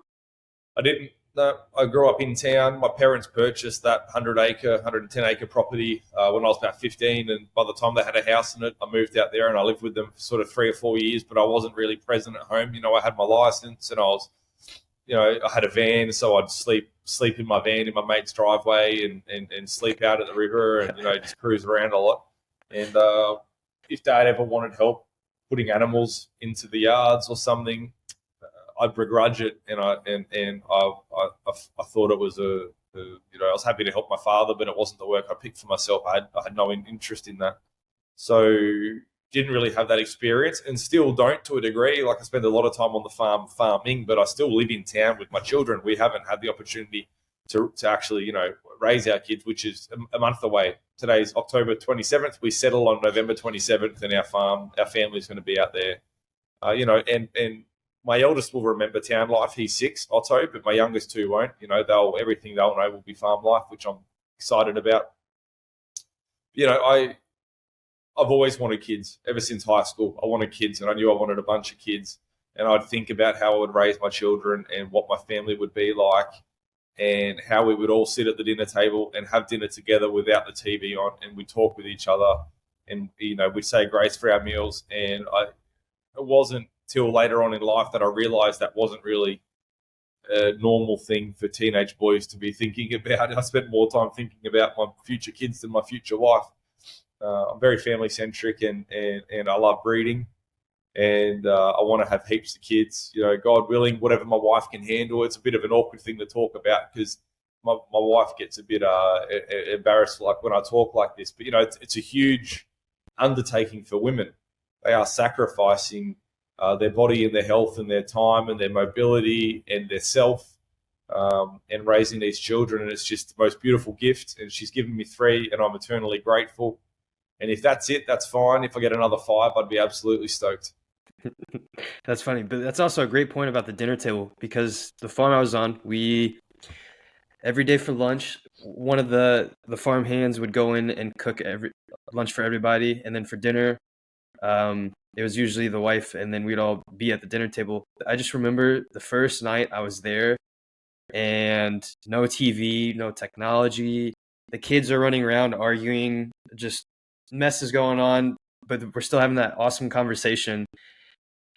I didn't. No, I grew up in town. My parents purchased that 110-acre property when I was about 15, and by the time they had a house in it, I moved out there and I lived with them for sort of 3 or 4 years. But I wasn't really present at home. I had my license, and I had a van, so I'd sleep in my van in my mate's driveway, and sleep out at the river, and just cruise around a lot. And if Dad ever wanted help putting animals into the yards or something, I begrudge it, and I thought it was I was happy to help my father, but it wasn't the work I picked for myself. I had no interest in that, so didn't really have that experience, and still don't to a degree. Like, I spend a lot of time on the farm farming, but I still live in town with my children. We haven't had the opportunity to actually raise our kids, which is a month away. Today's October 27th. We settle on November 27th, and our family's going to be out there. And my eldest will remember town life. He's 6, Otto, but my youngest 2 won't. Everything they'll know will be farm life, which I'm excited about. I've always wanted kids ever since high school. I wanted kids, and I knew I wanted a bunch of kids. And I'd think about how I would raise my children and what my family would be like, and how we would all sit at the dinner table and have dinner together without the TV on, and we'd talk with each other, and we'd say grace for our meals. And it wasn't till later on in life that I realized that wasn't really a normal thing for teenage boys to be thinking about. I spent more time thinking about my future kids than my future wife. I'm very family centric, and I love breeding, and I want to have heaps of kids. God willing, whatever my wife can handle. It's a bit of an awkward thing to talk about, because my wife gets a bit embarrassed like when I talk like this. But it's a huge undertaking for women. They are sacrificing their body and their health and their time and their mobility and their self, and raising these children. And it's just the most beautiful gift. And she's given me 3, and I'm eternally grateful. And if that's it, that's fine. If I get another 5, I'd be absolutely stoked. That's funny, but that's also a great point about the dinner table, because the farm I was on, every day for lunch, one of the farm hands would go in and cook lunch for everybody, and then for dinner, it was usually the wife, and then we'd all be at the dinner table. I just remember the first night I was there, and no TV, no technology. The kids are running around arguing, just mess is going on, but we're still having that awesome conversation.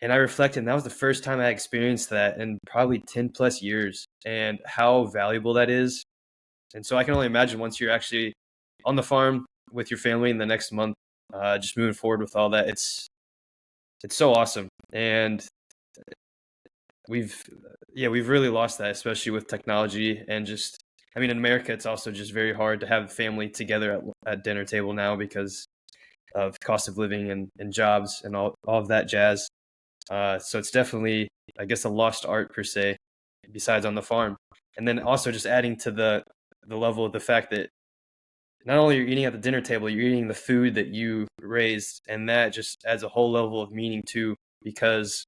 And I reflected, and that was the first time I experienced that in probably 10 plus years, and how valuable that is. And so I can only imagine once you're actually on the farm with your family in the next month, just moving forward with all that. It's so awesome. And we've really lost that, especially with technology and just I mean, in America, it's also just very hard to have family together at dinner table now because of cost of living and jobs and all of that jazz. So it's definitely, I guess, a lost art per se, besides on the farm. And then also just adding to the level of the fact that not only you're eating at the dinner table, you're eating the food that you raised, and that just adds a whole level of meaning too. Because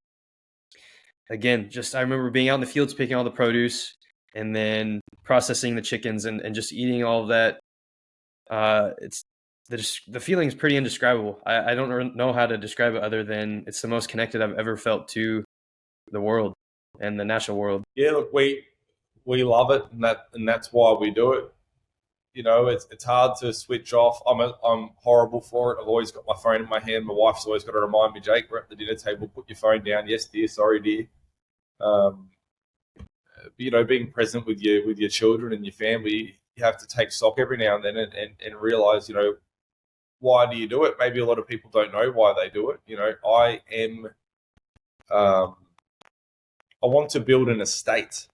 again, just I remember being out in the fields picking all the produce and then processing the chickens and just eating all of that. It's the feeling is pretty indescribable. I don't know how to describe it other than it's the most connected I've ever felt to the world and the natural world. Yeah, look, we love it, and that's why we do it. You know, it's hard to switch off. I'm horrible for it. I've always got my phone in my hand. My wife's always got to remind me, Jake, we're at the dinner table. Put your phone down. Yes, dear. Sorry, dear. Um, you know, being present with your children and your family, you have to take stock every now and then and realize, you know, why do you do it? Maybe a lot of people don't know why they do it. You know, um, I want to build an estate.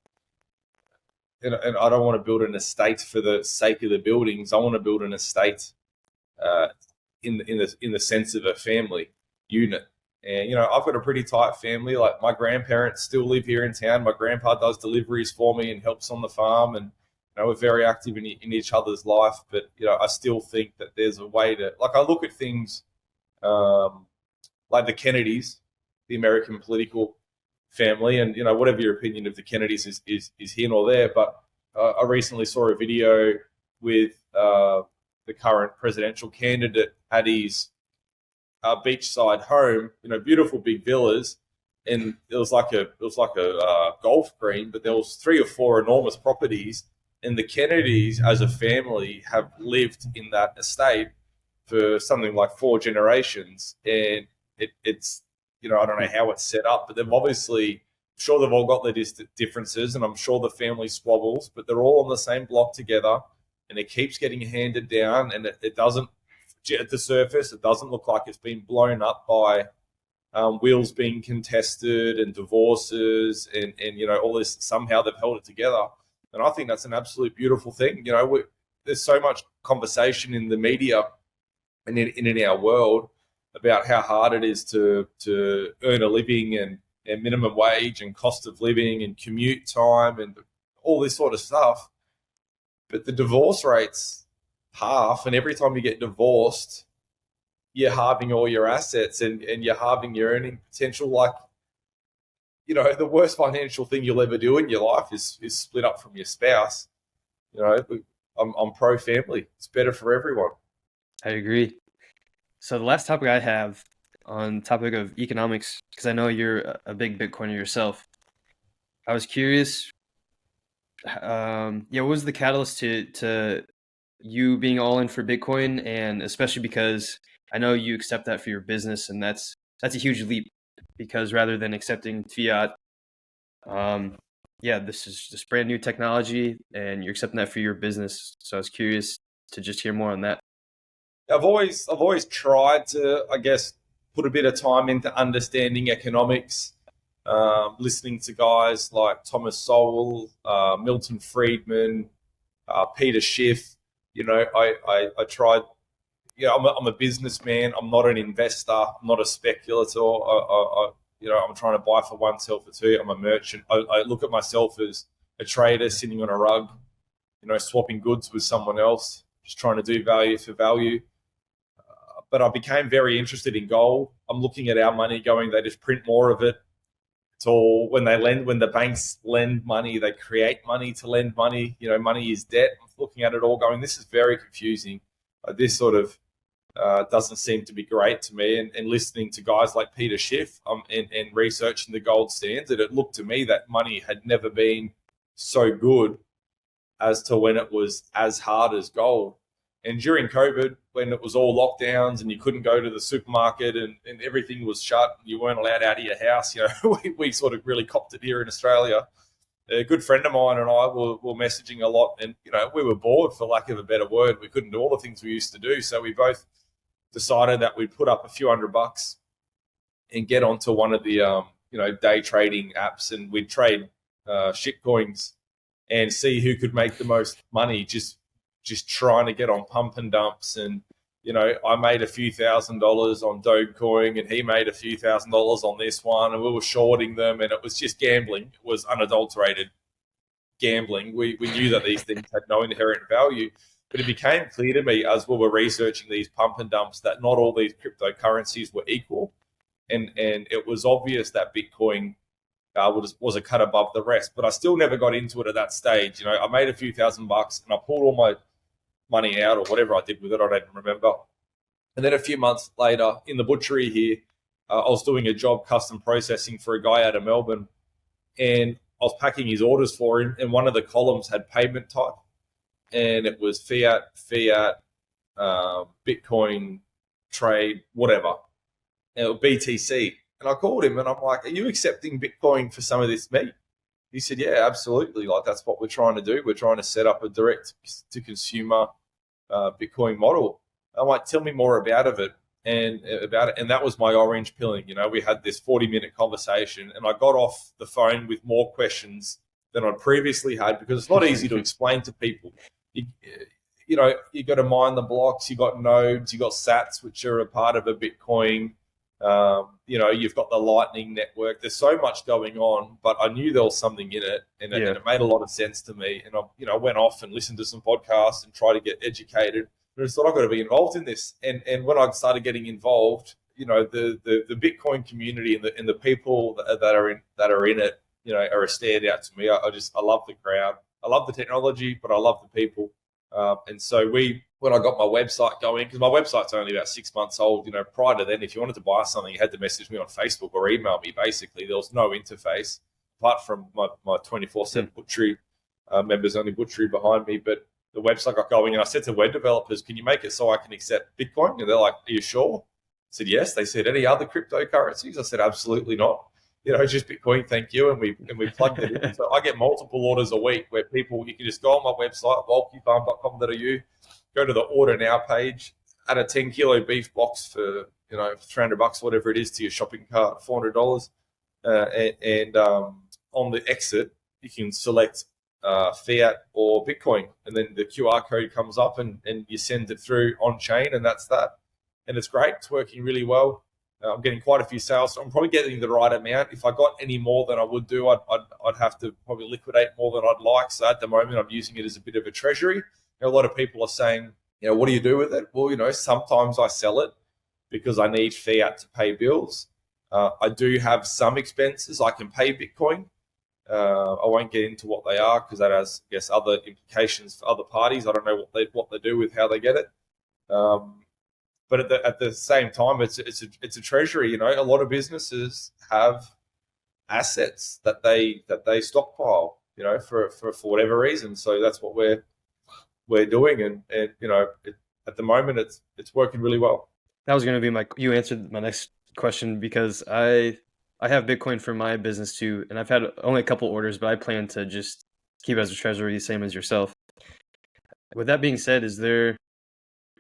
And I don't want to build an estate for the sake of the buildings. I want to build an estate uh, in the sense of a family unit. And you know, I've got a pretty tight family. Like my grandparents still live here in town. My grandpa does deliveries for me and helps on the farm, and you know, we're very active in each other's life. But you know, I still think that there's a way to like. I look at things um, like the Kennedys, the American political family, and you know, whatever your opinion of the Kennedys is here nor there. But I recently saw a video with the current presidential candidate at his beachside home. You know, beautiful big villas, and it was like a golf green, but there was 3 or 4 enormous properties. And the Kennedys, as a family, have lived in that estate for something like 4 generations, and it's you know, I don't know how it's set up, but they've obviously, I'm sure they've all got their differences, and I'm sure the family squabbles, but they're all on the same block together, and it keeps getting handed down, and it doesn't, at the surface, it doesn't look like it's been blown up by wills being contested and divorces and you know, all this. Somehow they've held it together, and I think that's an absolute beautiful thing. You know, there's so much conversation in the media and in our world about how hard it is to earn a living and minimum wage and cost of living and commute time and all this sort of stuff. But the divorce rate's half, and every time you get divorced, you're halving all your assets and you're halving your earning potential. Like, you know, the worst financial thing you'll ever do in your life is split up from your spouse. You know, I'm pro family. It's better for everyone. I agree. So the last topic I have on topic of economics, because I know you're a big Bitcoiner yourself. I was curious, yeah, what was the catalyst to you being all in for Bitcoin, and especially because I know you accept that for your business, and that's a huge leap because rather than accepting fiat, um, yeah, this is just brand new technology, and you're accepting that for your business. So I was curious to just hear more on that. I've always tried to, I guess, put a bit of time into understanding economics, listening to guys like Thomas Sowell, Milton Friedman, Peter Schiff. You know, I tried. You know, I'm a businessman. I'm not an investor. I'm not a speculator. You know, I'm trying to buy for one, sell for two. I'm a merchant. I look at myself as a trader sitting on a rug, you know, swapping goods with someone else, just trying to do value for value. But I became very interested in gold. I'm looking at our money going, they just print more of it. It's all when the banks lend money, they create money to lend money. You know, money is debt. I'm looking at it all going, this is very confusing. This sort of doesn't seem to be great to me. And listening to guys like Peter Schiff and researching the gold standard, it looked to me that money had never been so good as to when it was as hard as gold. And during COVID, when it was all lockdowns and you couldn't go to the supermarket and everything was shut, and you weren't allowed out of your house, you know, we sort of really copped it here in Australia. A good friend of mine and I were messaging a lot, and you know, we were bored, for lack of a better word. We couldn't do all the things we used to do, so we both decided that we'd put up a few $100 and get onto one of the you know, day trading apps, and we'd trade shit coins and see who could make the most money just trying to get on pump and dumps. And I made a few $1,000s on Dogecoin, and he made a few $1,000s on this one, and we were shorting them, and it was just gambling. It was unadulterated gambling. We knew that these things had no inherent value, but it became clear to me as we were researching these pump and dumps that not all these cryptocurrencies were equal, and it was obvious that Bitcoin was a cut above the rest. But I still never got into it at that stage. I made a few $1,000s, and I pulled all my money out, or whatever I did with it, I don't remember. And then a few months later, in the butchery here, I was doing a job custom processing for a guy out of Melbourne, and I was packing his orders for him, and one of the columns had payment type, and it was fiat, Bitcoin, trade, whatever, BTC. And I called him, and I'm like, "Are you accepting Bitcoin for some of this meat?" He said, "Yeah, absolutely. Like, that's what we're trying to do. We're trying to set up a direct to consumer Bitcoin model." I'm like, "Tell me more about it." And that was my orange pilling. We had this 40-minute conversation, and I got off the phone with more questions than I'd previously had, because it's not easy to explain to people. You got to mine the blocks. You got nodes. You got Sats, which are a part of a Bitcoin. You've got the Lightning Network. There's so much going on, but I knew there was something in it, and it made a lot of sense to me. And I went off and listened to some podcasts and tried to get educated. But I just thought, I've got to be involved in this. And when I started getting involved, the Bitcoin community and the people that are in it, are a standout to me. I love the crowd. I love the technology, but I love the people. And so when I got my website going, because my website's only about 6 months old, prior to then, if you wanted to buy something, you had to message me on Facebook or email me. Basically, there was no interface apart from my 24/7 butchery, members only butchery behind me. But the website got going, and I said to web developers, "Can you make it so I can accept Bitcoin?" And they're like, "Are you sure?" I said, "Yes." They said, "Any other cryptocurrencies?" I said, "Absolutely not. Just Bitcoin, thank you." And we plugged it in. So I get multiple orders a week where you can just go on my website, wolkifarm.com.au, go to the order now page, add a 10-kilo beef box for $300, whatever it is, to your shopping cart, $400, and on the exit you can select fiat or Bitcoin, and then the QR code comes up, and you send it through on chain, and that's that. And it's great. It's working really well. I'm getting quite a few sales. So I'm probably getting the right amount. If I got any more than I would do, I'd have to probably liquidate more than I'd like. So at the moment, I'm using it as a bit of a treasury. A lot of people are saying, what do you do with it? Well, sometimes I sell it because I need fiat to pay bills. I do have some expenses. I can pay Bitcoin. I won't get into what they are, because that has, I guess, other implications for other parties. I don't know what they do with how they get it. But at the same time, it's a treasury. A lot of businesses have assets that they stockpile, for whatever reason. So that's what we're doing, and at the moment it's working really well. That was going to be you answered my next question, because I have Bitcoin for my business too, and I've had only a couple orders, but I plan to just keep it as a treasury, same as yourself. With that being said, I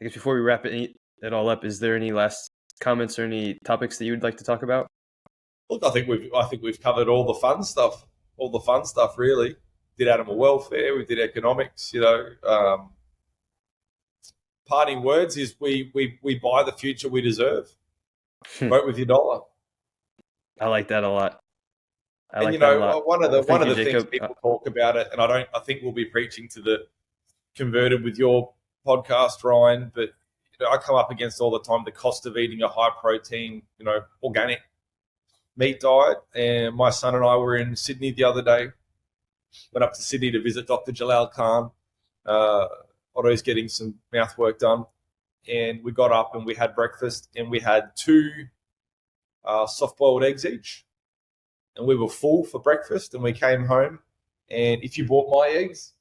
guess before we wrap it all up, is there any last comments or any topics that you would like to talk about? Look, I think we've covered all the fun stuff. All the fun stuff, really. Did animal welfare, we did economics. Parting words is we buy the future we deserve. Vote with your dollar. I like that a lot. One of the things people talk about it, and I think we'll be preaching to the converted with your podcast, Ryan, but I come up against all the time the cost of eating a high protein, organic meat diet. And my son and I were in Sydney the other day. Went up to Sydney to visit Dr. Jalal Khan. Otto's getting some mouth work done, and we got up and we had breakfast, and we had 2 soft-boiled eggs each, and we were full for breakfast. And we came home, and if you bought my eggs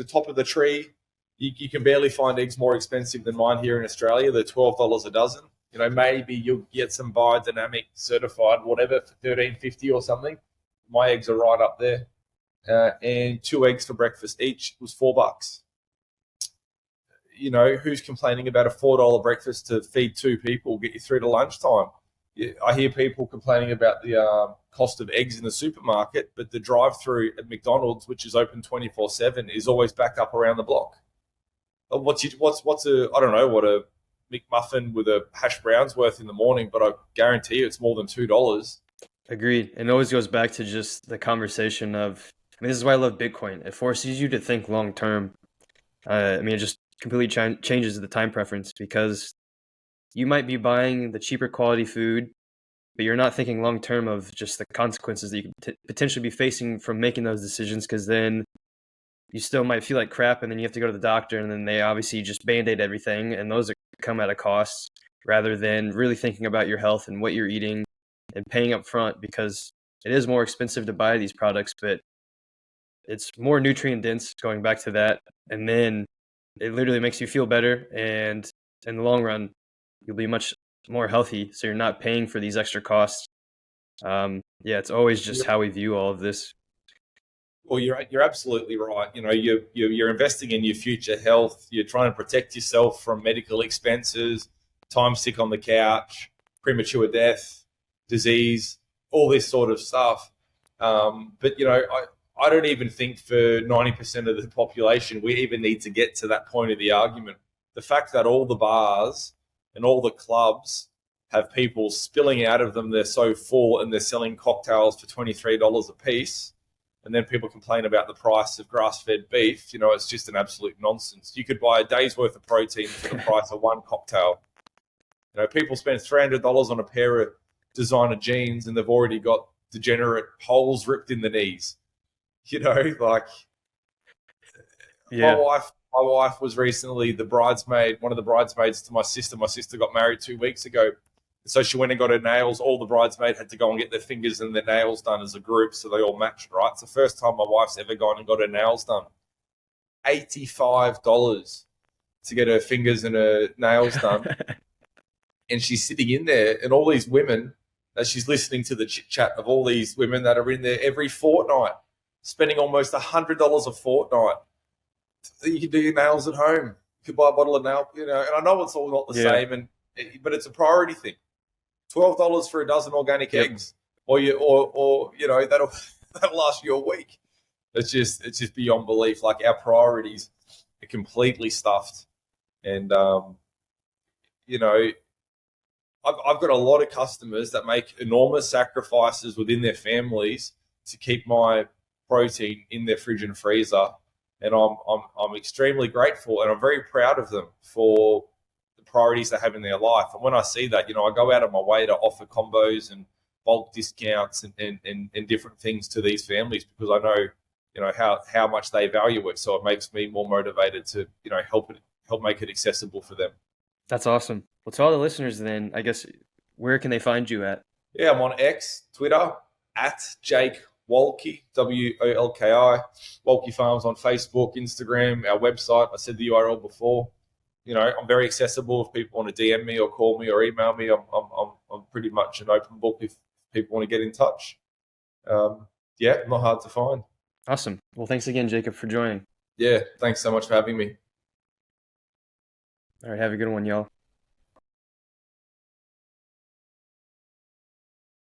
are top of the tree. You can barely find eggs more expensive than mine here in Australia. They're $12 a dozen. Maybe you'll get some biodynamic certified, whatever, for $13.50 or something. My eggs are right up there. And 2 eggs for breakfast each was $4. Who's complaining about a $4 breakfast to feed 2 people, get you through to lunchtime? I hear people complaining about the cost of eggs in the supermarket, but the drive-through at McDonald's, which is open 24/7, is always backed up around the block. What's a I don't know what a McMuffin with a hash brown's worth in the morning, but I guarantee you it's more than $2. Agreed. And it always goes back to just the conversation of, I mean, this is why I love Bitcoin. It forces you to think long term. I mean, it just completely changes the time preference because you might be buying the cheaper quality food, but you're not thinking long term of just the consequences that you could potentially be facing from making those decisions. Because then you still might feel like crap, and then you have to go to the doctor, and then they obviously just band-aid everything, and those come at a cost rather than really thinking about your health and what you're eating and paying up front, because it is more expensive to buy these products, but it's more nutrient dense, going back to that, and then it literally makes you feel better, and in the long run you'll be much more healthy, so you're not paying for these extra costs. Yeah, it's always just how we view all of this. Well, you're absolutely right. You know, you're investing in your future health. You're trying to protect yourself from medical expenses, time sick on the couch, premature death, disease, all this sort of stuff. But you know, I don't even think for 90% of the population we even need to get to that point of the argument. The fact that all the bars and all the clubs have people spilling out of them, they're so full, and they're selling cocktails for $23 a piece, and then people complain about the price of grass-fed beef. You know, it's just an absolute nonsense. You could buy a day's worth of protein for the price of one cocktail. You know, people spend $300 on a pair of designer jeans, and they've already got degenerate holes ripped in the knees. You know, like Yeah. my wife was recently the bridesmaid, one of the bridesmaids to my sister. My sister got married 2 weeks ago. So she went and got her nails. All the bridesmaids had to go and get their fingers and their nails done as a group, so they all matched, right? It's the first time my wife's ever gone and got her nails done. $85 to get her fingers and her nails done. And she's sitting in there, and all these women, as she's listening to the chit-chat of all these women that are in there every fortnight, spending almost $100 a fortnight. You can do your nails at home. You could buy a bottle of nail, you know, and I know it's all not the same, but it's a priority thing. $12 for a dozen organic eggs, or you know, that'll last you a week. It's just beyond belief. Like, our priorities are completely stuffed, and you know, I've got a lot of customers that make enormous sacrifices within their families to keep my protein in their fridge and freezer, and I'm extremely grateful, and I'm very proud of them for priorities they have in their life. And when I see that, you know, I go out of my way to offer combos and bulk discounts and different things to these families, because I know, you know, how much they value it. So it makes me more motivated to, you know, help make it accessible for them. That's awesome. Well, to all the listeners then, I guess, where can they find you at? Yeah, I'm on X, Twitter, at Jake Wolki, Wolki. Wolki Farms on Facebook, Instagram, our website. I said the URL before. You know, I'm very accessible. If people want to DM me or call me or email me, I'm pretty much an open book if people want to get in touch. Yeah, not hard to find. Awesome. Well, thanks again, Jacob, for joining. Yeah, thanks so much for having me. All right, have a good one, y'all.